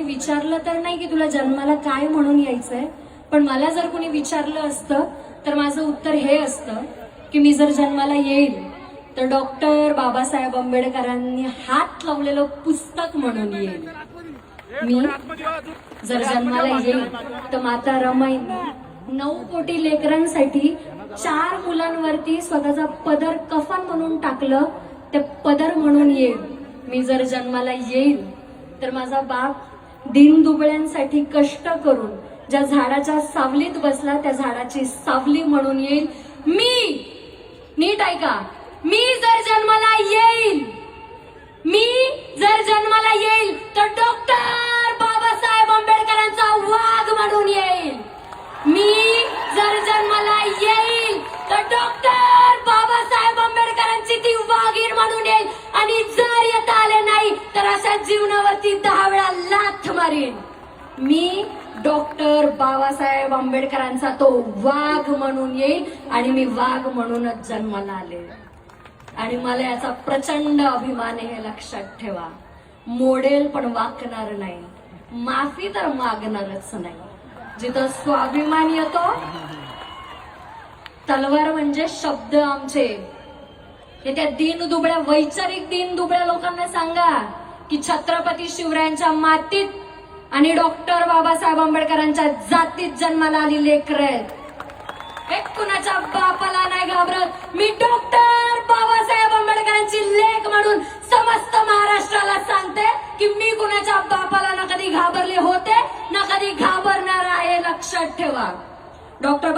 विचारलं तर नाही की तुला जन्माला काय म्हणून यायचंय, पण मला जर कोणी विचारलं असतं तर माझं उत्तर हे असतं की मी जर जन्माला येईल तर डॉक्टर बाबासाहेब आंबेडकरांनी हात लावलेलं पुस्तक म्हणून येईल. मी जर जन्माला येईल तर माता रमाईंनी 9 कोटी लेकरांसाठी 4 मुलांवरती स्वतःचा पदर कफन म्हणून टाकलं, ते पदर म्हणून येईल. मी जर जन्माला येईल तर माझा बाप दीनदुबळ्यांसाठी कष्ट करून ज्या झाडाच्या सावलीत बसला त्या झाडाची सावली म्हणून येईल. मी नीट ऐका, मी जर जन्माला येईल, मी जर जन्माला येईल तर डॉक्टर बाबासाहेब आंबेडकरांचा वाघ म्हणून येईल. मी जर जन्माला येईल तर डॉक्टर बाबासाहेब आंबेडकरांची ती वाघीण म्हणून येईल. आणि जर येता आले नाही तर अशा जीवनावरती 10 वेळा लाथ मारीन. मी डॉक्टर बाबासाहेब आंबेडकरांचा तो वाघ म्हणून येईल आणि मी वाघ म्हणूनच जन्माला आले. आणि मला याचा प्रचंड अभिमान आहे, हे लक्षात ठेवा. मोडेल पण वाकणार नाही, माफी तर मागणारच नाही. जिथं स्वाभिमान येतो, तलवार म्हणजे शब्द आमचे. हे त्या दीनदुबळ्या, वैचारिक दीनदुबळ्या लोकांना सांगा की छत्रपती शिवरायांच्या मातीत आणि डॉक्टर बाबासाहेब आंबेडकरांच्या जातीत जन्माला आली लेकरं आहेत. हे कुणाच्या बापाला नाही घाबरत. मी डॉक्टर बाबासाहेब आंबेडकरांची लेक म्हणून समस्त महाराष्ट्राला सांगते की मी कुणाच्या बापाला ना कधी घाबरले होते ना कधी घाबरणार आहे. लक्षात ठेवा. डॉक्टर